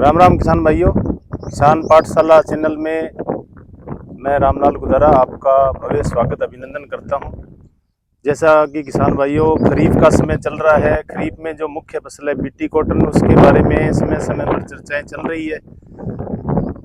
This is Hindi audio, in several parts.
राम राम किसान भाइयों। किसान पाठशाला चैनल में मैं रामलाल गुदारा आपका भव्य स्वागत अभिनंदन करता हूं। जैसा कि किसान भाइयों खरीफ का समय चल रहा है, खरीफ में जो मुख्य फसल है बीटी कॉटन, उसके बारे में समय समय पर चर्चाएं चल रही है।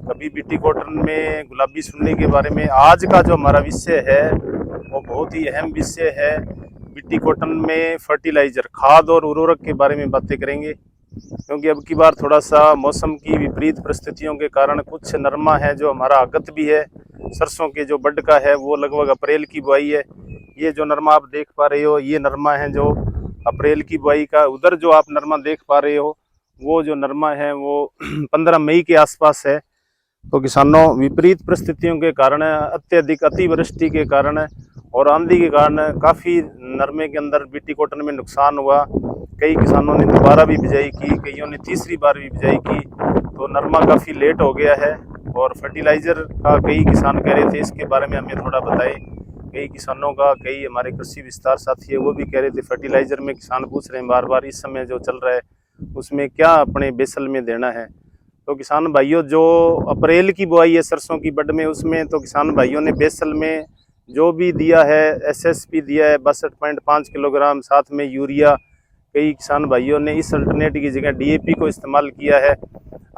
कभी बीटी कॉटन में गुलाबी सुंडी के बारे में। आज का जो हमारा विषय है वो बहुत ही अहम विषय है। बीटी कॉटन में फर्टिलाइजर, खाद और उर्वरक के बारे में बातें करेंगे, क्योंकि अब की बार थोड़ा सा मौसम की विपरीत परिस्थितियों के कारण कुछ नरमा है जो हमारा आगत भी है। सरसों के जो बड का है वो लगभग अप्रैल की बुआई है। ये जो नरमा आप देख पा रहे हो ये नरमा है जो अप्रैल की बुआई का। उधर जो आप नरमा देख पा रहे हो वो जो नरमा है वो 15 मई के आसपास है। तो किसानों विपरीत परिस्थितियों के कारण, अत्यधिक अतिवृष्टि के कारण और आंधी के कारण काफ़ी नरमे के अंदर बीटी कॉटन में नुकसान हुआ। कई किसानों ने दोबारा भी बिजाई की, कईयों ने तीसरी बार भी बिजाई की, तो नरमा काफ़ी लेट हो गया है। और फर्टिलाइज़र का कई किसान कह रहे थे, इसके बारे में हमें थोड़ा बताएं। कई किसानों का, कई हमारे कृषि विस्तार साथी है वो भी कह रहे थे फर्टिलाइज़र में, किसान पूछ रहे हैं बार बार इस समय जो चल रहा है उसमें क्या अपने बेसल में देना है। तो किसान भाइयों जो अप्रैल की बुआई है सरसों की बड में, उसमें तो किसान भाइयों ने बेसल में जो भी दिया है, एसएसपी दिया है 62.5 किलोग्राम, साथ में यूरिया। कई किसान भाइयों ने इस अल्टरनेट की जगह डीएपी को इस्तेमाल किया है।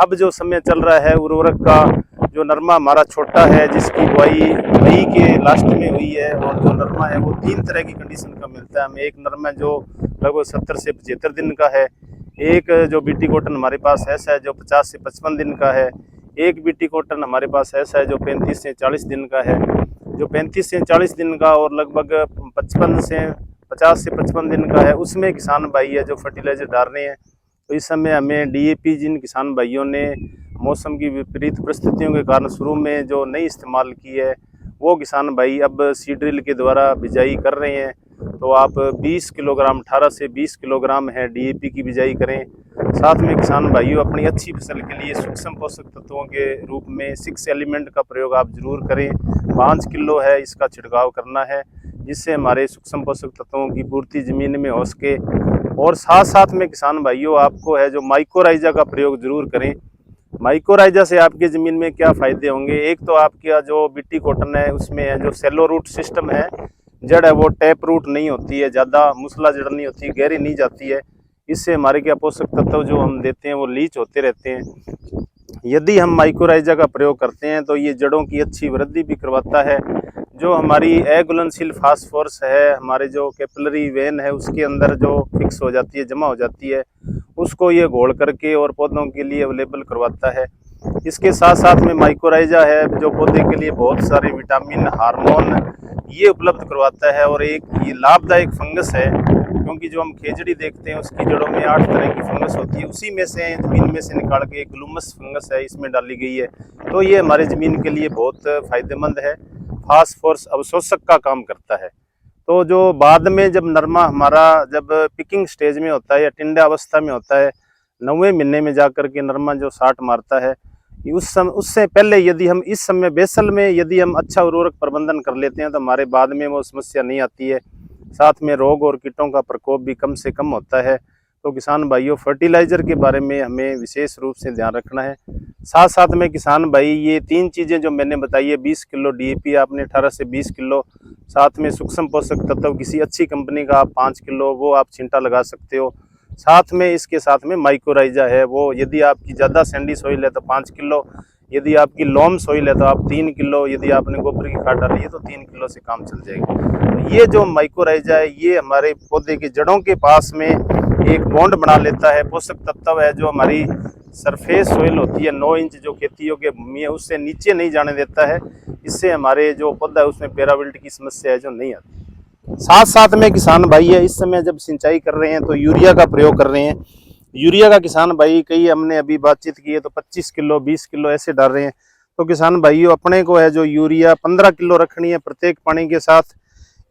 अब जो समय चल रहा है उर्वरक का, जो नरमा हमारा छोटा है जिसकी बुआई मई के लास्ट में हुई है, और जो नरमा है वो 3 तरह की कंडीशन का मिलता है हमें। एक नरमा जो लगभग 70 से 75 दिन का है, एक जो बीटी कॉटन हमारे पास ऐसा है जो 50 से 55 दिन का है, एक बीटी कॉटन हमारे पास ऐसा है जो 35 से 40 दिन का है। जो 35 से 40 दिन का और लगभग 50 से 55 दिन का है, उसमें किसान भाई है जो फर्टिलाइजर डाल रहे हैं। तो इस समय हमें डीएपी जिन किसान भाइयों ने मौसम की विपरीत परिस्थितियों के कारण शुरू में जो नहीं इस्तेमाल की है, वो किसान भाई अब सीड ड्रिल के द्वारा बिजाई कर रहे हैं। तो आप 20 किलोग्राम, 18 से 20 किलोग्राम है डीएपी की बिजाई करें। साथ में किसान भाइयों अपनी अच्छी फसल के लिए सूक्ष्म पोषक तत्वों के रूप में 6 एलिमेंट का प्रयोग आप जरूर करें। 5 किलो है इसका छिड़काव करना है, जिससे हमारे सूक्ष्म पोषक तत्वों की पूर्ति जमीन में हो सके। और साथ साथ में किसान भाइयों आपको है जो माइक्रोराइजा का प्रयोग जरूर करें। माइक्रोराइजा से आपके ज़मीन में क्या फ़ायदे होंगे, एक तो आपका जो बीटी कॉटन है उसमें है जो सेलो रूट सिस्टम है, जड़ है वो टैप रूट नहीं होती है, ज़्यादा मूसला जड़ नहीं होती, गहरी नहीं जाती है। इससे हमारे क्या पोषक तत्व जो हम देते हैं वो लीच होते रहते हैं। यदि हम माइक्रोराइजा का प्रयोग करते हैं तो ये जड़ों की अच्छी वृद्धि भी करवाता है। जो हमारी अघुलनशील फास्फोरस है, हमारे जो कैपिलरी वेन है उसके अंदर जो फिक्स हो जाती है, जमा हो जाती है, उसको ये घोल करके और पौधों के लिए अवेलेबल करवाता है। इसके साथ साथ में माइक्रोराइजा है जो पौधे के लिए बहुत सारे विटामिन, हार्मोन ये उपलब्ध करवाता है। और एक ये लाभदायक फंगस है, क्योंकि जो हम खेजड़ी देखते हैं उसकी जड़ों में 8 तरह की फंगस होती है, उसी में से ज़मीन में से निकाल के एक ग्लूमस फंगस है इसमें डाली गई है। तो ये हमारे ज़मीन के लिए बहुत फ़ायदेमंद है, फास्फोरस अवशोषक का काम करता है। तो जो बाद में जब नरमा हमारा जब पिकिंग स्टेज में होता है या टिंडा अवस्था में होता है, 9वें महीने में जाकर के नरमा जो साट मारता है, उस समय उससे पहले यदि हम इस समय बेसल में यदि हम अच्छा उर्वरक प्रबंधन कर लेते हैं तो हमारे बाद में वो समस्या नहीं आती है। साथ में रोग और कीटों का प्रकोप भी कम से कम होता है। तो किसान भाइयों फर्टिलाइज़र के बारे में हमें विशेष रूप से ध्यान रखना है। साथ साथ में किसान भाई ये 3 चीज़ें जो मैंने बताई है, 20 किलो डीएपी आपने, 18 से 20 किलो, साथ में सूक्ष्म पोषक तत्व किसी अच्छी कंपनी का आप 5 किलो वो आप छींटा लगा सकते हो। साथ में इसके साथ में माइक्रोराइजा है, वो यदि आपकी ज़्यादा सैंडी सॉइल है तो 5 किलो, यदि आपकी लोम सॉइल है तो आप 3 किलो, यदि आपने गोबर की खाद डाली है तो 3 किलो से काम चल जाएगा। तो ये जो माइक्रोराइजा है ये हमारे पौधे की जड़ों के पास में एक बॉन्ड बना लेता है। पोषक तत्व है जो हमारी सरफेस सॉइल होती है, 9 इंच जो खेती योग्य भूमि है, उससे नीचे नहीं जाने देता है। इससे हमारे जो पौधा है उसमें पैराविल्ट की समस्या है जो नहीं आती। साथ साथ में किसान भाई है इस समय जब सिंचाई कर रहे हैं तो यूरिया का प्रयोग कर रहे हैं। यूरिया का किसान भाई कई हमने अभी बातचीत की है तो 25 किलो, 20 किलो ऐसे डाल रहे हैं। तो किसान भाइयों अपने को है जो यूरिया 15 किलो रखनी है प्रत्येक पानी के साथ।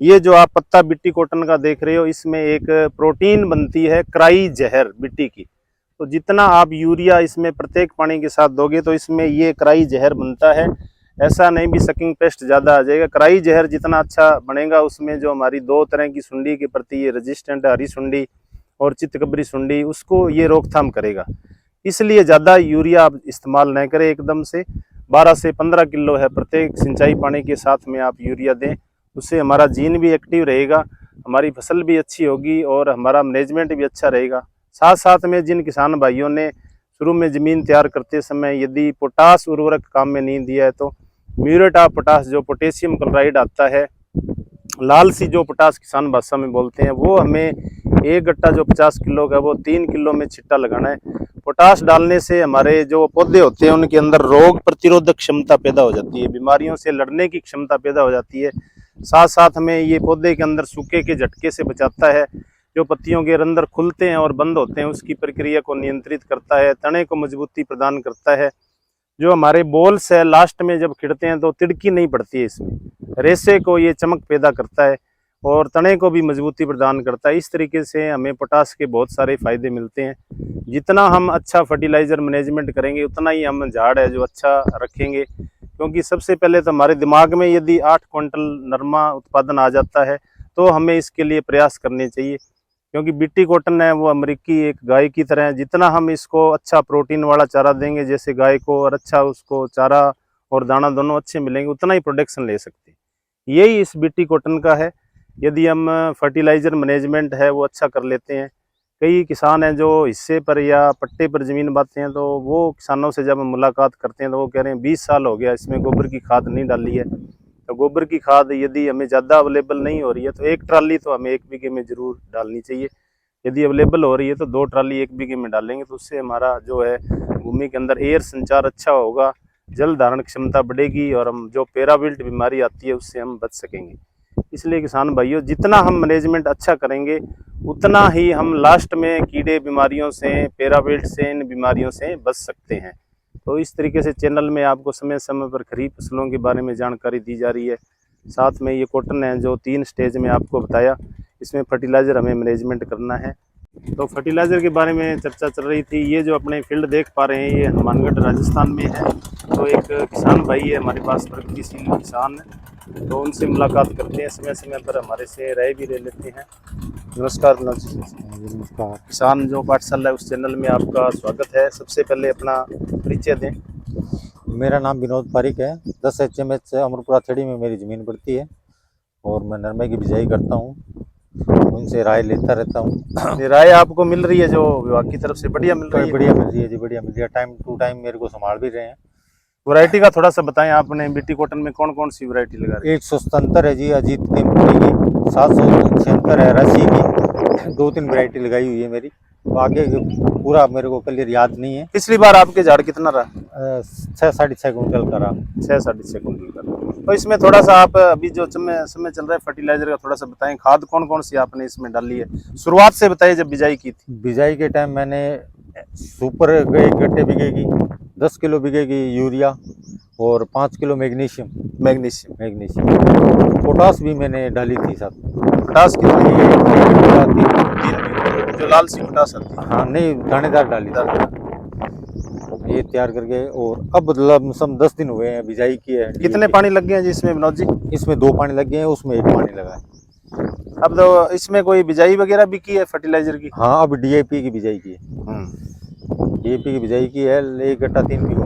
ये जो आप पत्ता बिट्टी कॉटन का देख रहे हो इसमें एक प्रोटीन बनती है क्राई जहर बिट्टी की। तो जितना आप यूरिया इसमें प्रत्येक पानी के साथ दोगे तो इसमें ये क्राई जहर बनता है। ऐसा नहीं भी सकिंग पेस्ट ज़्यादा आ जाएगा, क्राई जहर जितना अच्छा बनेगा उसमें जो हमारी 2 तरह की सुंडी के प्रति ये रेजिस्टेंट है, हरी सुंडी और चितकबरी सुंडी, उसको ये रोकथाम करेगा। इसलिए ज़्यादा यूरिया आप इस्तेमाल न करें। एकदम से 12 से 15 किलो है प्रत्येक सिंचाई पानी के साथ में आप यूरिया दें। उससे हमारा जीन भी एक्टिव रहेगा, हमारी फसल भी अच्छी होगी और हमारा मैनेजमेंट भी अच्छा रहेगा। साथ साथ में जिन किसान भाइयों ने शुरू में ज़मीन तैयार करते समय यदि पोटास उर्वरक काम में नहीं दिया है तो म्यूरेट ऑफ पोटास जो पोटेशियम क्लोराइड आता है, लाल सी जो पोटास किसान भाषा में बोलते हैं, वो हमें एक गट्टा जो 50 किलो का वो 3 किलो में छिट्टा लगाना है। पोटास डालने से हमारे जो पौधे होते हैं उनके अंदर रोग प्रतिरोधक क्षमता पैदा हो जाती है, बीमारियों से लड़ने की क्षमता पैदा हो जाती है। साथ साथ हमें ये पौधे के अंदर सूखे के झटके से बचाता है, जो पत्तियों के रंध्र खुलते हैं और बंद होते हैं उसकी प्रक्रिया को नियंत्रित करता है, तने को मजबूती प्रदान करता है। जो हमारे बॉल्स है लास्ट में जब खिड़ते हैं तो तिड़की नहीं पड़ती है, इसमें रेशे को ये चमक पैदा करता है और तने को भी मजबूती प्रदान करता है। इस तरीके से हमें पोटास के बहुत सारे फायदे मिलते हैं। जितना हम अच्छा फर्टिलाइज़र मैनेजमेंट करेंगे उतना ही हम झाड़ है जो अच्छा रखेंगे, क्योंकि सबसे पहले तो हमारे दिमाग में यदि 8 क्विंटल नरमा उत्पादन आ जाता है तो हमें इसके लिए प्रयास करने चाहिए, क्योंकि बीटी कॉटन है वो अमेरिकी एक गाय की तरह है। जितना हम इसको अच्छा प्रोटीन वाला चारा देंगे जैसे गाय को, और अच्छा उसको चारा और दाना दोनों अच्छे मिलेंगे, उतना ही प्रोडक्शन ले सकते हैं। यही इस बीटी कॉटन का है। यदि हम फर्टिलाइज़र मैनेजमेंट है वो अच्छा कर लेते हैं। कई किसान हैं जो हिस्से पर या पट्टे पर ज़मीन बांटते हैं, तो वो किसानों से जब हम मुलाकात करते हैं तो वो कह रहे हैं 20 साल हो गया इसमें गोबर की खाद नहीं डाली है। तो गोबर की खाद यदि हमें ज़्यादा अवेलेबल नहीं हो रही है तो 1 ट्राली तो हमें 1 बीघे में ज़रूर डालनी चाहिए। यदि अवेलेबल हो रही है तो 2 ट्राली 1 बीघे में डालेंगे तो उससे हमारा जो है भूमि के अंदर एयर संचार अच्छा होगा, जल धारण क्षमता बढ़ेगी और हम जो पैराविल्ट बीमारी आती है उससे हम बच सकेंगे। इसलिए किसान भाइयों, जितना हम मैनेजमेंट अच्छा करेंगे उतना ही हम लास्ट में कीड़े बीमारियों से, पैराविल्ट से, इन बीमारियों से बच सकते हैं। तो इस तरीके से चैनल में आपको समय समय पर खरीफ फसलों के बारे में जानकारी दी जा रही है। साथ में ये कॉटन है जो 3 स्टेज में आपको बताया, इसमें फर्टिलाइज़र हमें मैनेजमेंट करना है। तो फर्टिलाइज़र के बारे में चर्चा चल रही थी। ये जो अपने फील्ड देख पा रहे हैं ये हनुमानगढ़ राजस्थान में है। तो एक किसान भाई है हमारे पास, प्रगतिशील किसान है, तो उनसे मुलाकात करते हैं, समय समय पर हमारे से राय भी ले लेते हैं। नमस्कार मनोज जी। नमस्कार। किसान जो पाठशाला है उस चैनल में आपका स्वागत है। सबसे पहले अपना परिचय दें। मेरा नाम विनोद पारिक है। 10 HMH अमरपुरा थेड़ी में मेरी ज़मीन पड़ती है और मैं नरमे की बिजाई करता हूँ, उनसे राय लेता रहता हूँ। ये राय आपको मिल रही है जो विभाग की तरफ से? बढ़िया मिल रही है? बढ़िया मिल रही है जी, बढ़िया मिल रही है। टाइम टू टाइम मेरे को संभाल भी रहे हैं। वैरायटी का थोड़ा सा बताएं, आपने बीटी कॉटन में कौन कौन सी वैरायटी लगा रही है? 177 है जी अजीत टेम्परी की, 776 है रसी की, 2-3 वैरायटी लगाई हुई है मेरी। आगे पूरा मेरे को क्लियर याद नहीं है। पिछली बार आपके झाड़ कितना रहा? 6-6.5 क्विंटल का रहा। 6-6.5 कुंटल का। तो इसमें थोड़ा सा आप अभी जो समय चल रहा है फर्टिलाइजर का थोड़ा सा बताएं, खाद कौन कौन सी आपने इसमें डाली है? शुरुआत से बताइए जब बिजाई की थी। बिजाई के टाइम मैंने सुपर 1 गट्टे बीघे की, 10 किलो बीघे की यूरिया और 5 किलो मैग्नीशियम पोटास भी मैंने डाली थी साथ। पोटास कितनी? 3 जो लाल सी पोटास आती है। हाँ नहीं, दानेदार डाली थी ये तैयार करके। और अब लमसम 10 दिन हुए हैं बिजाई की है। कितने पानी लग गए हैं जी इसमें विनोद जी? इसमें 2 पानी लग गए हैं, उसमें 1 पानी लगा है। अब तो इसमें कोई बिजाई वगैरह भी की है फर्टिलाइजर की? हाँ, अब DAP की बिजाई की है। DAP की बिजाई की है 1 गट्टा 3 बीघों।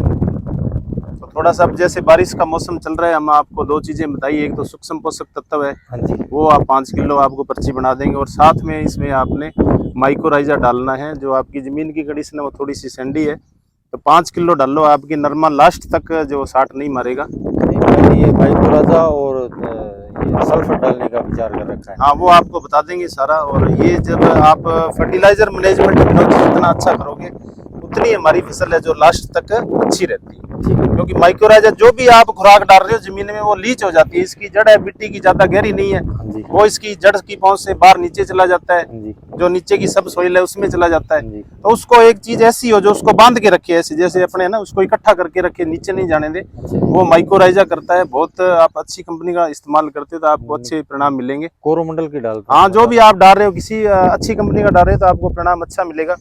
तो थोड़ा सा अब जैसे बारिश का मौसम चल रहा है, हम आपको 2 चीज़ें बताइए। एक तो सूक्ष्म पोषक तत्व है, हाँ जी, वो आप 5 किलो आपको पर्ची बना देंगे, और साथ में इसमें आपने माइक्रोराइजा डालना है। जो आपकी ज़मीन की कंडीशन है वो थोड़ी सी सैंडी है, तो 5 किलो डाल लो, आपकी नरमा लास्ट तक जो 60 नहीं मारेगा। ये माइक्रोराइजा और ये सल्फर डालने का विचार कर रखा है। हाँ, वो आपको बता देंगे सारा। और ये जब आप फर्टिलाइजर मैनेजमेंट जितना अच्छा करोगे उतनी हमारी फसल है जो लास्ट तक अच्छी रहती है। क्योंकि माइक्रोराइजा जो भी आप खुराक डाल रहे हो जमीन में वो लीच हो जाती है। इसकी जड़ है मिट्टी की, ज्यादा गहरी नहीं है, वो इसकी जड़ की पहुंच से बाहर नीचे चला जाता है, जो नीचे की सब सोइल है उसमें चला जाता है। तो उसको एक चीज ऐसी हो जो उसको बांध के रखे, ऐसे जैसे अपने ना उसको इकट्ठा करके रखे, नीचे नहीं जाने दे, वो माइक्रोराइजा करता है। बहुत आप अच्छी कंपनी का इस्तेमाल करते हो तो आपको अच्छे परिणाम मिलेंगे। कोरोमंडल की डाल, हाँ, जो भी आप डाल रहे हो किसी अच्छी कंपनी का डाल रहे हो तो आपको परिणाम अच्छा मिलेगा।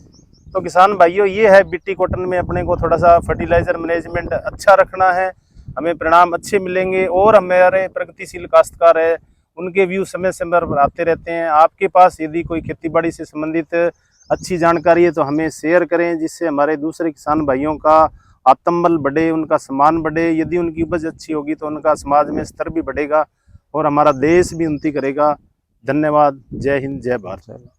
तो किसान भाइयों, ये है बीटी कॉटन में अपने को थोड़ा सा फर्टिलाइजर मैनेजमेंट अच्छा रखना है, हमें परिणाम अच्छे मिलेंगे। और हमारे प्रगतिशील काश्तकार है उनके व्यू समय समय पर आते रहते हैं। आपके पास यदि कोई खेतीबाड़ी से संबंधित अच्छी जानकारी है तो हमें शेयर करें, जिससे हमारे दूसरे किसान भाइयों का आत्मबल बढ़े, उनका सम्मान बढ़े। यदि उनकी उपज अच्छी होगी तो उनका समाज में स्तर भी बढ़ेगा और हमारा देश भी उन्नति करेगा। धन्यवाद। जय हिंद, जय भारत।